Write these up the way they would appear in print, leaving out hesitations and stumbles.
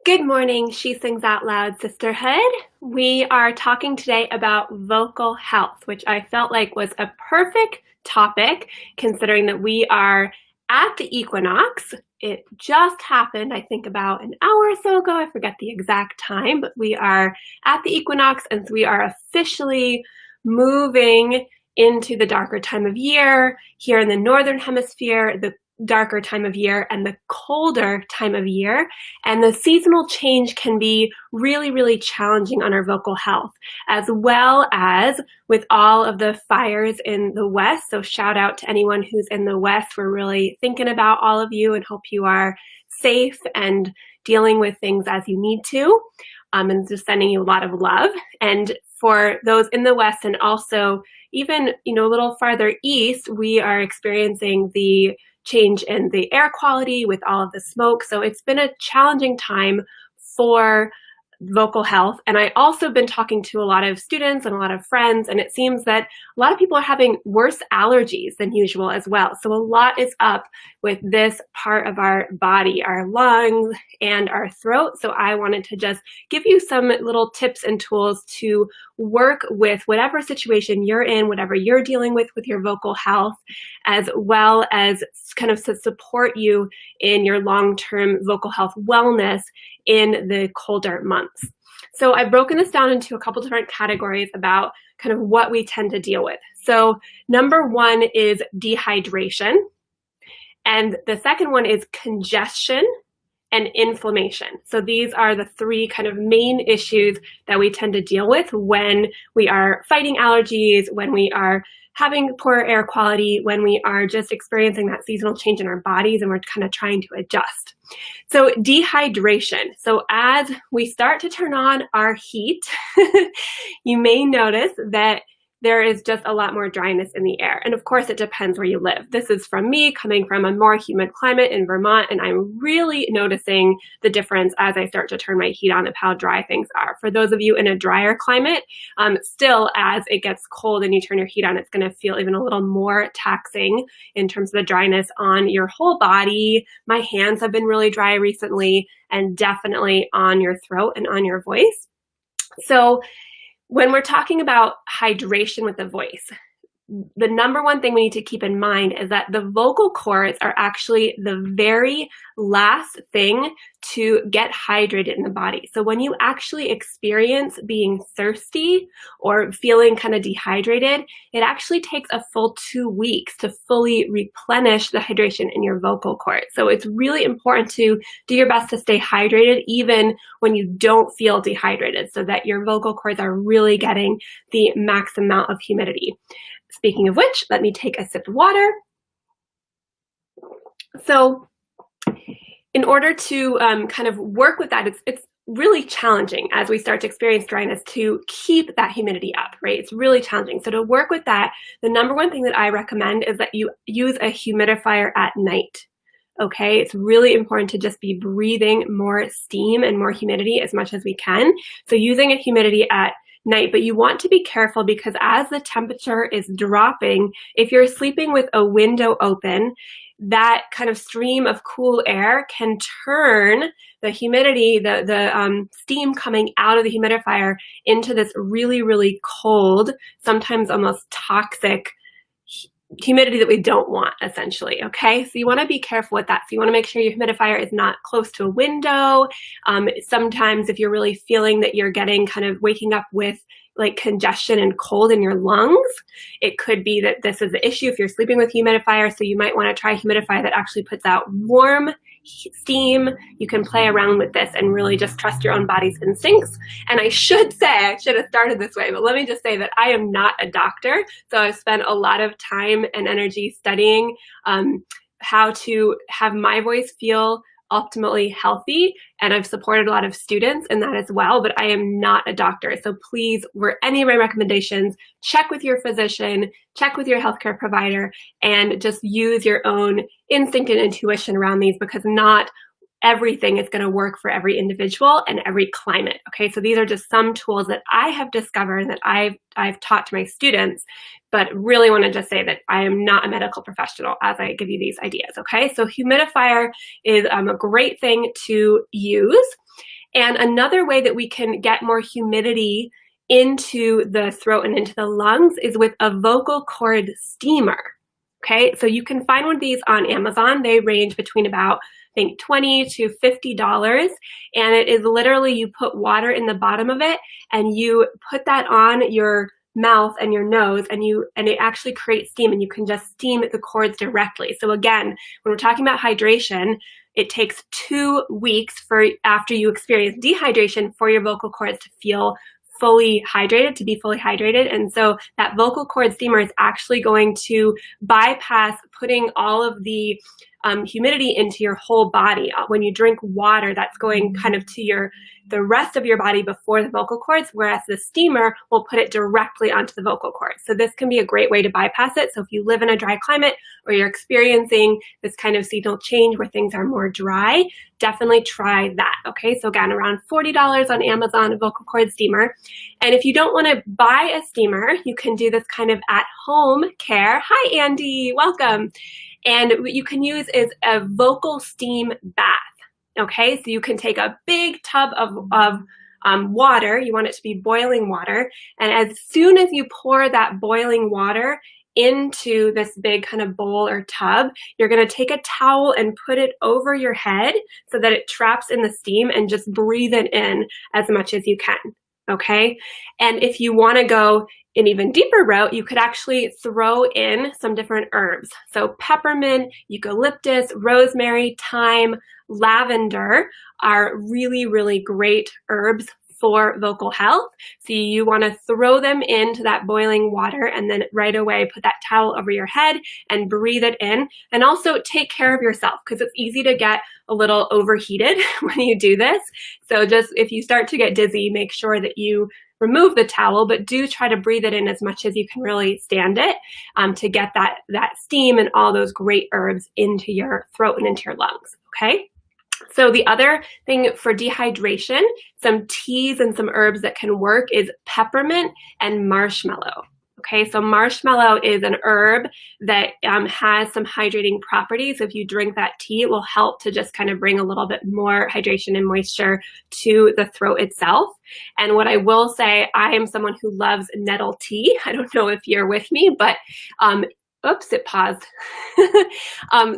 Good morning, She Sings Out Loud Sisterhood. We are talking today about vocal health, which I felt like was a perfect topic considering that we are at the equinox. It just happened, I think, about an hour or so ago. I forget the exact time, but we are at the equinox, and so we are officially moving into the darker time of year. Here in the northern hemisphere, the darker time of year and the colder time of year. And the seasonal change can be really, really challenging on our vocal health, as well as with all of the fires in the West. So shout out to anyone who's in the West. We're really thinking about all of you and hope you are safe and dealing with things as you need to. And just sending you a lot of love. And for those in the West and also even, a little farther east, we are experiencing the change in the air quality with all of the smoke. So it's been a challenging time for vocal health. And I also been talking to a lot of students and a lot of friends, and it seems that a lot of people are having worse allergies than usual as well. So a lot is up with this part of our body, our lungs and our throat. So I wanted to just give you some little tips and tools to work with whatever situation you're in, whatever you're dealing with your vocal health, as well as kind of to support you in your long-term vocal health wellness in the colder months. So I've broken this down into a couple different categories about kind of what we tend to deal with. So number one is dehydration. And the second one is congestion and inflammation. So these are the three kind of main issues that we tend to deal with when we are fighting allergies, when we are having poor air quality, when we are just experiencing that seasonal change in our bodies and we're kind of trying to adjust. So dehydration. So as we start to turn on our heat, you may notice that there is just a lot more dryness in the air. And of course, it depends where you live. This is from me coming from a more humid climate in Vermont, and I'm really noticing the difference as I start to turn my heat on of how dry things are. For those of you in a drier climate, still as it gets cold and you turn your heat on, it's gonna feel even a little more taxing in terms of the dryness on your whole body. My hands have been really dry recently, and definitely on your throat and on your voice. So when we're talking about hydration with the voice, the number one thing we need to keep in mind is that the vocal cords are actually the very last thing to get hydrated in the body. So when you actually experience being thirsty or feeling kind of dehydrated, it actually takes a full 2 weeks to fully replenish the hydration in your vocal cords. So it's really important to do your best to stay hydrated even when you don't feel dehydrated, so that your vocal cords are really getting the max amount of humidity. Speaking of which, let me take a sip of water. So in order to kind of work with that, it's really challenging as we start to experience dryness to keep that humidity up, right? It's really challenging. So to work with that, the number one thing that I recommend is that you use a humidifier at night. Okay, it's really important to just be breathing more steam and more humidity as much as we can. So using a humidity at night, but you want to be careful because as the temperature is dropping, if you're sleeping with a window open, that kind of stream of cool air can turn the humidity, the steam coming out of the humidifier into this really, really cold, sometimes almost toxic humidity that we don't want, essentially, okay? So you want to be careful with that. So you want to make sure your humidifier is not close to a window. Sometimes if you're really feeling that you're getting kind of waking up with like congestion and cold in your lungs, it could be that this is the issue if you're sleeping with humidifier. So you might want to try a humidifier that actually puts out warm steam. You can play around with this and really just trust your own body's instincts. And I should say, I should have started this way, but let me just say that I am not a doctor. So I've spent a lot of time and energy studying how to have my voice feel optimally healthy. And I've supported a lot of students in that as well, but I am not a doctor. So please, for any of my recommendations, check with your physician, check with your healthcare provider, and just use your own instinct and intuition around these, because not everything is going to work for every individual and every climate. Okay, so these are just some tools that I have discovered that I've taught to my students, but really want to just say that I am not a medical professional as I give you these ideas. Okay, so humidifier is a great thing to use. And another way that we can get more humidity into the throat and into the lungs is with a vocal cord steamer. Okay, so you can find one of these on Amazon. They range between about, I think, $20 to $50. And it is literally, you put water in the bottom of it and you put that on your mouth and your nose, and it actually creates steam, and you can just steam the cords directly. So again, when we're talking about hydration, it takes 2 weeks after you experience dehydration for your vocal cords to feel fully hydrated, to be fully hydrated. And so that vocal cord steamer is actually going to bypass putting all of the humidity into your whole body. When you drink water, that's going kind of to the rest of your body before the vocal cords, whereas the steamer will put it directly onto the vocal cords. So this can be a great way to bypass it. So if you live in a dry climate or you're experiencing this kind of seasonal change where things are more dry, definitely try that. Okay, so again, around $40 on Amazon, a vocal cord steamer. And if you don't want to buy a steamer, you can do this kind of at-home care. Hi, Andy, welcome. And what you can use is a vocal steam bath. Okay, so you can take a big tub of water. You want it to be boiling water. And as soon as you pour that boiling water into this big kind of bowl or tub, you're going to take a towel and put it over your head so that it traps in the steam, and just breathe it in as much as you can. Okay, and if you want to go an even deeper route, you could actually throw in some different herbs. So peppermint, eucalyptus, rosemary, thyme, lavender are really, really great herbs for vocal health. So you want to throw them into that boiling water, and then right away put that towel over your head and breathe it in. And also take care of yourself, because it's easy to get a little overheated when you do this. So just if you start to get dizzy, make sure that you remove the towel, but do try to breathe it in as much as you can really stand it, to get that steam and all those great herbs into your throat and into your lungs. Okay. So the other thing for dehydration, some teas and some herbs that can work, is peppermint and marshmallow. Okay, so marshmallow is an herb that has some hydrating properties. If you drink that tea, it will help to just kind of bring a little bit more hydration and moisture to the throat itself. And what I will say, I am someone who loves nettle tea. I don't know if you're with me, but oops, it paused.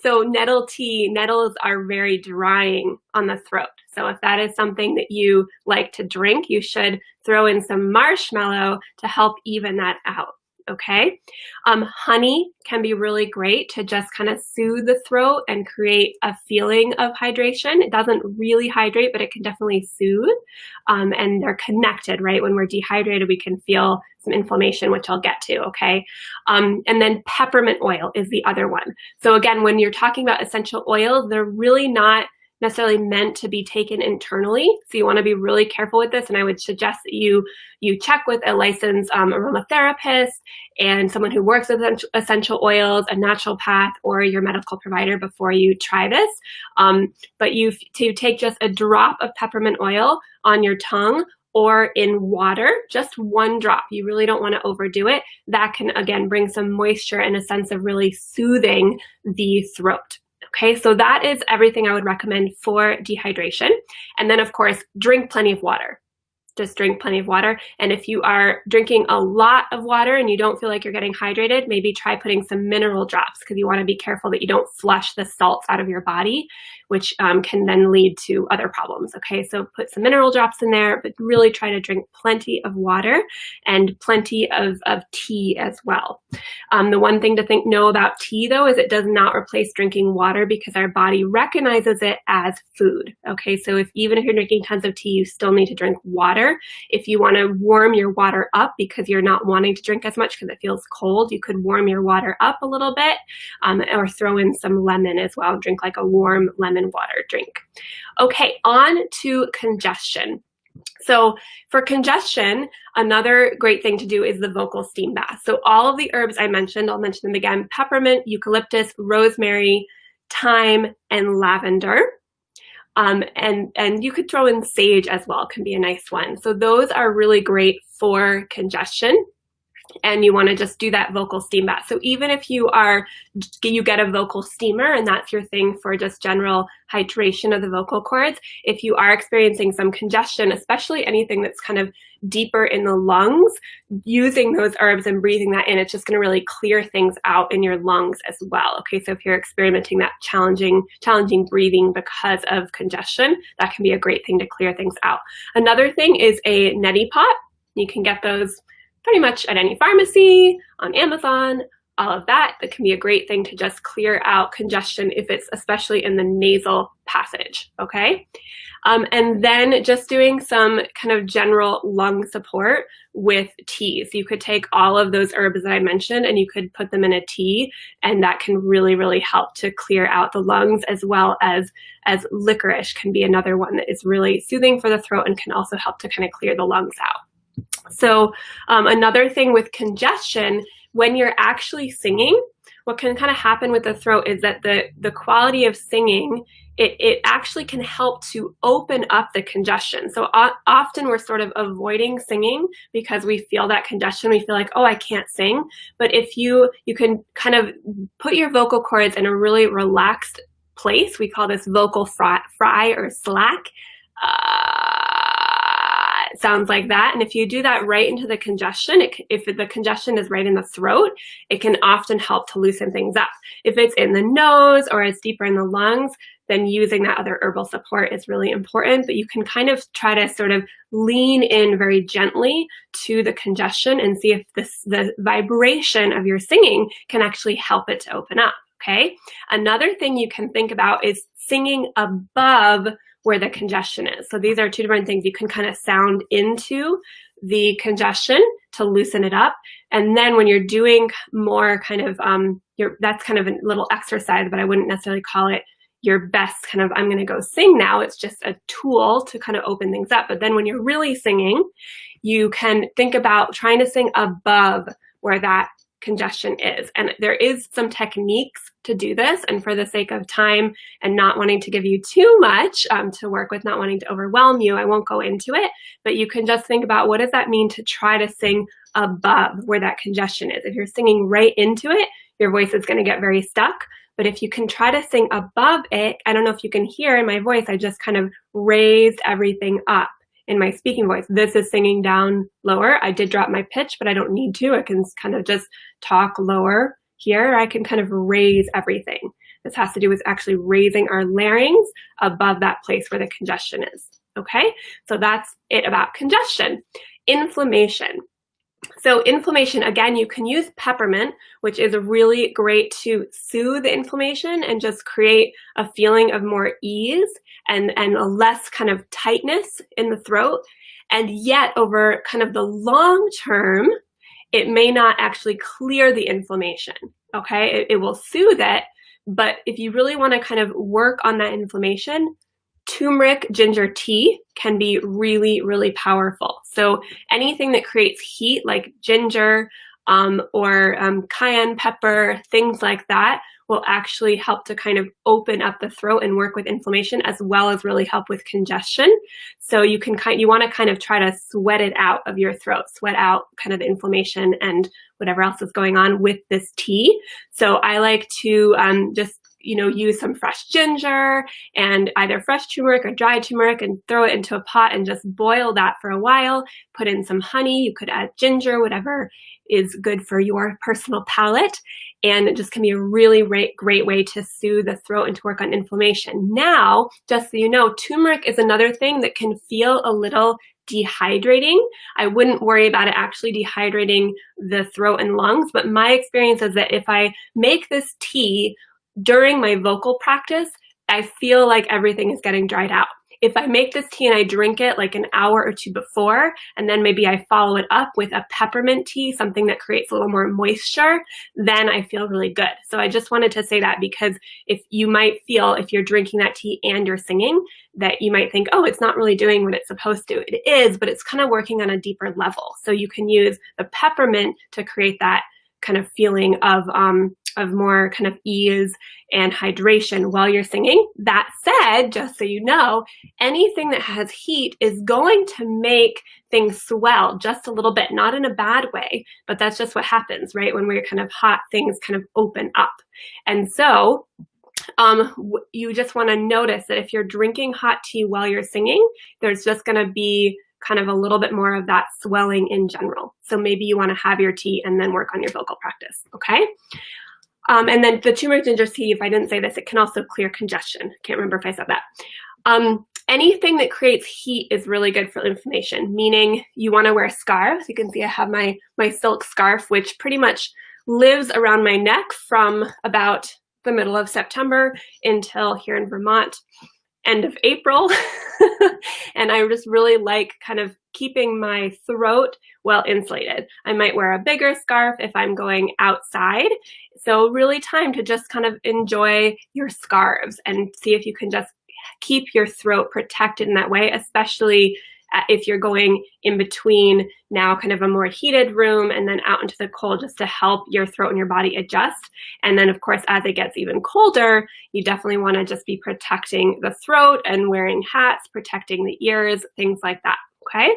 So nettle tea, nettles are very drying on the throat. So if that is something that you like to drink, you should throw in some marshmallow to help even that out. Okay. Honey can be really great to just kind of soothe the throat and create a feeling of hydration. It doesn't really hydrate, but it can definitely soothe. And they're connected, right? When we're dehydrated, we can feel some inflammation, which I'll get to, okay? And then peppermint oil is the other one. So again, when you're talking about essential oils, they're really not necessarily meant to be taken internally. So you want to be really careful with this. And I would suggest that you check with a licensed aromatherapist and someone who works with essential oils, a naturopath, or your medical provider before you try this. But to take just a drop of peppermint oil on your tongue or in water, just one drop. You really don't want to overdo it. That can, again, bring some moisture and a sense of really soothing the throat. Okay, so that is everything I would recommend for dehydration. And then, of course, drink plenty of water. Just drink plenty of water. And if you are drinking a lot of water and you don't feel like you're getting hydrated, maybe try putting some mineral drops, because you want to be careful that you don't flush the salts out of your body, which can then lead to other problems. Okay, so put some mineral drops in there, but really try to drink plenty of water and plenty of tea as well. The one thing to know about tea, though, is it does not replace drinking water, because our body recognizes it as food. Okay, so even if you're drinking tons of tea, you still need to drink water. If you want to warm your water up because you're not wanting to drink as much because it feels cold, you could warm your water up a little bit, or throw in some lemon as well. Drink like a warm lemon water drink. Okay, on to congestion. So for congestion, another great thing to do is the vocal steam bath. So all of the herbs I mentioned, I'll mention them again: peppermint, eucalyptus, rosemary, thyme, and lavender. And you could throw in sage as well, can be a nice one. So those are really great for congestion. and you want to just do that vocal steam bath. So even if you get a vocal steamer and that's your thing for just general hydration of the vocal cords, if you are experiencing some congestion, especially anything that's kind of deeper in the lungs, using those herbs and breathing that in, it's just going to really clear things out in your lungs as well. Okay, so if you're experimenting that challenging breathing because of congestion, that can be a great thing to clear things out. Another thing is a neti pot. You can get those pretty much at any pharmacy, on Amazon, all of that. That can be a great thing to just clear out congestion if it's especially in the nasal passage, okay? And then just doing some kind of general lung support with teas. You could take all of those herbs that I mentioned and you could put them in a tea, and that can really, really help to clear out the lungs, as well as licorice can be another one that is really soothing for the throat and can also help to kind of clear the lungs out. So another thing with congestion, when you're actually singing, what can kind of happen with the throat is that the quality of singing, it actually can help to open up the congestion. So often we're sort of avoiding singing because we feel that congestion. We feel like, oh, I can't sing. But if you can kind of put your vocal cords in a really relaxed place, we call this vocal fry or slack. Sounds like that. And if you do that right into the congestion, if the congestion is right in the throat, it can often help to loosen things up. If it's in the nose or it's deeper in the lungs, then using that other herbal support is really important. But you can kind of try to sort of lean in very gently to the congestion and see if the vibration of your singing can actually help it to open up, okay? Another thing you can think about is singing above where the congestion is. So these are two different things. You can kind of sound into the congestion to loosen it up. And then when you're doing more kind of, that's kind of a little exercise, but I wouldn't necessarily call it your best kind of, I'm going to go sing now. It's just a tool to kind of open things up. But then when you're really singing, you can think about trying to sing above where that congestion is. And there is some techniques to do this. And for the sake of time and not wanting to give you too much to work with, not wanting to overwhelm you, I won't go into it. But you can just think about, what does that mean to try to sing above where that congestion is? If you're singing right into it, your voice is going to get very stuck. But if you can try to sing above it, I don't know if you can hear in my voice, I just kind of raised everything up in my speaking voice. This is singing down lower. I did drop my pitch, but I don't need to. I can kind of just talk lower here. I can kind of raise everything. This has to do with actually raising our larynx above that place where the congestion is. Okay, so that's it about congestion. Inflammation. So inflammation, again, you can use peppermint, which is really great to soothe the inflammation and just create a feeling of more ease and a less kind of tightness in the throat. And yet over kind of the long term, it may not actually clear the inflammation, okay? It will soothe it, but if you really want to kind of work on that inflammation, turmeric ginger tea can be really, really powerful. So anything that creates heat, like ginger or cayenne pepper, things like that, will actually help to kind of open up the throat and work with inflammation, as well as really help with congestion. So you want to kind of try to sweat it out of your throat, sweat out kind of the inflammation and whatever else is going on with this tea. So I like to just use some fresh ginger and either fresh turmeric or dried turmeric and throw it into a pot and just boil that for a while. Put in some honey. You could add ginger, whatever is good for your personal palate. And it just can be a really great way to soothe the throat and to work on inflammation. Now, just so you know, turmeric is another thing that can feel a little dehydrating. I wouldn't worry about it actually dehydrating the throat and lungs, but my experience is that if I make this tea during my vocal practice, I feel like everything is getting dried out. If I make this tea and I drink it like an hour or two before, and then maybe I follow it up with a peppermint tea, something that creates a little more moisture, then I feel really good. So I just wanted to say that, because if you might feel, if you're drinking that tea and you're singing, that you might think, oh, it's not really doing what it's supposed to. It is, but it's kind of working on a deeper level. So you can use the peppermint to create that kind of feeling of more kind of ease and hydration while you're singing. That said, just so you know, anything that has heat is going to make things swell just a little bit, not in a bad way, but that's just what happens, right? When we're kind of hot, things kind of open up. And so you just want to notice that if you're drinking hot tea while you're singing, there's just going to be kind of a little bit more of that swelling in general. So maybe you want to have your tea and then work on your vocal practice, okay? And then the turmeric ginger tea, if I didn't say this, it can also clear congestion. I can't remember if I said that. Anything that creates heat is really good for inflammation, meaning you want to wear scarves. You can see I have my silk scarf, which pretty much lives around my neck from about the middle of September until here in Vermont, end of April. And I just really like kind of keeping my throat well insulated. I might wear a bigger scarf if I'm going outside. So really time to just kind of enjoy your scarves and see if you can just keep your throat protected in that way, especially if you're going in between now kind of a more heated room and then out into the cold, just to help your throat and your body adjust. And then of course, as it gets even colder, you definitely want to just be protecting the throat and wearing hats, protecting the ears, things like that, okay?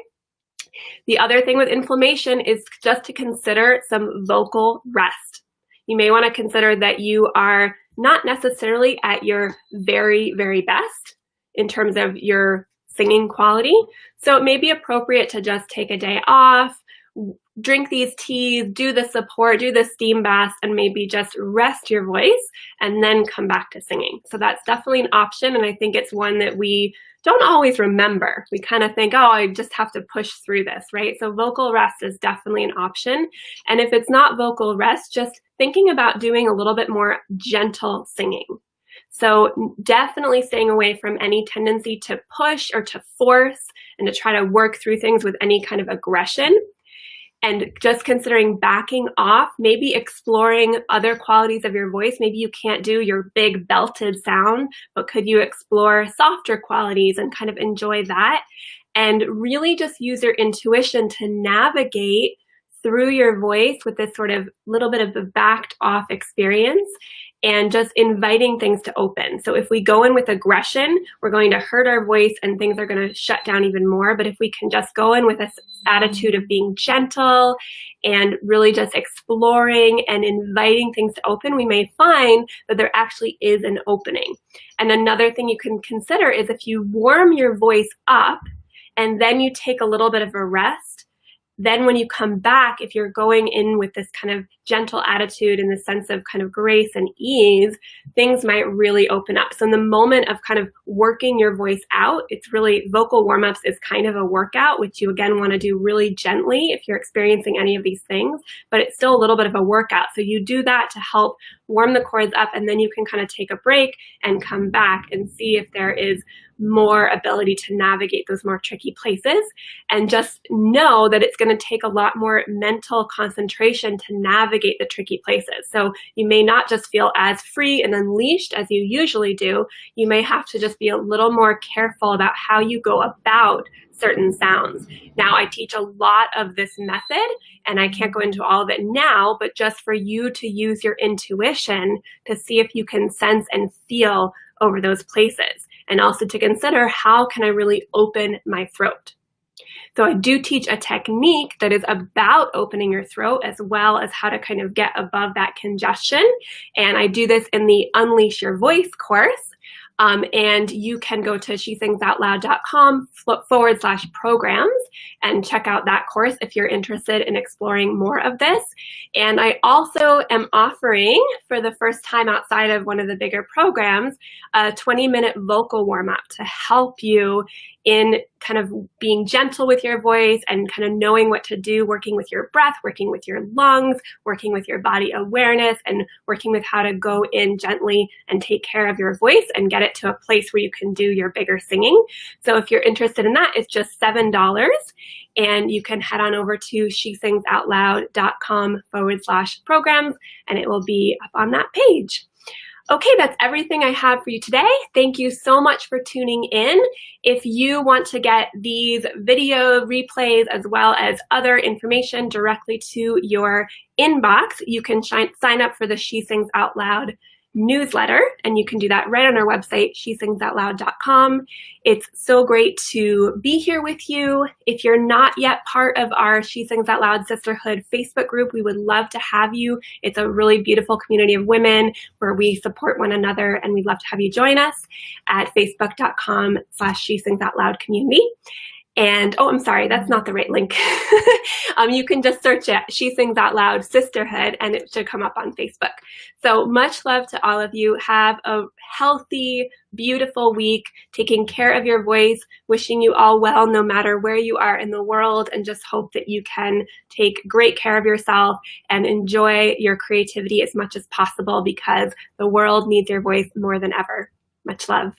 The other thing with inflammation is just to consider some vocal rest. You may want to consider that you are not necessarily at your very, very best in terms of your singing quality. So it may be appropriate to just take a day off, drink these teas, do the support, do the steam baths, and maybe just rest your voice and then come back to singing. So that's definitely an option. And I think it's one that we don't always remember. We kind of think, oh, I just have to push through this, right? So vocal rest is definitely an option. And if it's not vocal rest, just thinking about doing a little bit more gentle singing. So definitely staying away from any tendency to push or to force and to try to work through things with any kind of aggression. And just considering backing off, maybe exploring other qualities of your voice. Maybe you can't do your big belted sound, but could you explore softer qualities and kind of enjoy that? And really just use your intuition to navigate through your voice with this sort of little bit of a backed off experience and just inviting things to open. So if we go in with aggression, we're going to hurt our voice and things are going to shut down even more. But if we can just go in with this attitude of being gentle and really just exploring and inviting things to open, we may find that there actually is an opening. And another thing you can consider is if you warm your voice up and then you take a little bit of a rest, then when you come back, if you're going in with this kind of gentle attitude and the sense of kind of grace and ease, things might really open up. So in the moment of kind of working your voice out, it's really, vocal warm-ups is kind of a workout, which you again want to do really gently if you're experiencing any of these things, but it's still a little bit of a workout. So you do that to help warm the cords up, and then you can kind of take a break and come back and see if there is more ability to navigate those more tricky places. And just know that it's going to take a lot more mental concentration to navigate the tricky places. So you may not just feel as free and unleashed as you usually do. You may have to just be a little more careful about how you go about certain sounds. Now, I teach a lot of this method, and I can't go into all of it now, but just for you to use your intuition to see if you can sense and feel over those places. And also to consider, how can I really open my throat? So I do teach a technique that is about opening your throat, as well as how to kind of get above that congestion. And I do this in the Unleash Your Voice course. And you can go to shesingsoutloud.com/programs and check out that course if you're interested in exploring more of this. And I also am offering, for the first time outside of one of the bigger programs, a 20-minute vocal warm-up to help you in kind of being gentle with your voice and kind of knowing what to do, working with your breath, working with your lungs, working with your body awareness, and working with how to go in gently and take care of your voice and get it to a place where you can do your bigger singing. So if you're interested in that, it's just $7. And you can head on over to shesingsoutloud.com/programs, and it will be up on that page. Okay, that's everything I have for you today. Thank you so much for tuning in. If you want to get these video replays as well as other information directly to your inbox, you can sign up for the She Sings Out Loud newsletter, and you can do that right on our website, shesingsoutloud.com. It's so great to be here with you. If you're not yet part of our She Sings Out Loud Sisterhood Facebook group, we would love to have you. It's a really beautiful community of women where we support one another, and we'd love to have you join us at facebook.com/shesingsoutloudcommunity. And, oh, I'm sorry, that's not the right link. You can just search it, She Sings Out Loud Sisterhood, and it should come up on Facebook. So much love to all of you. Have a healthy, beautiful week, taking care of your voice, wishing you all well no matter where you are in the world, and just hope that you can take great care of yourself and enjoy your creativity as much as possible, because the world needs your voice more than ever. Much love.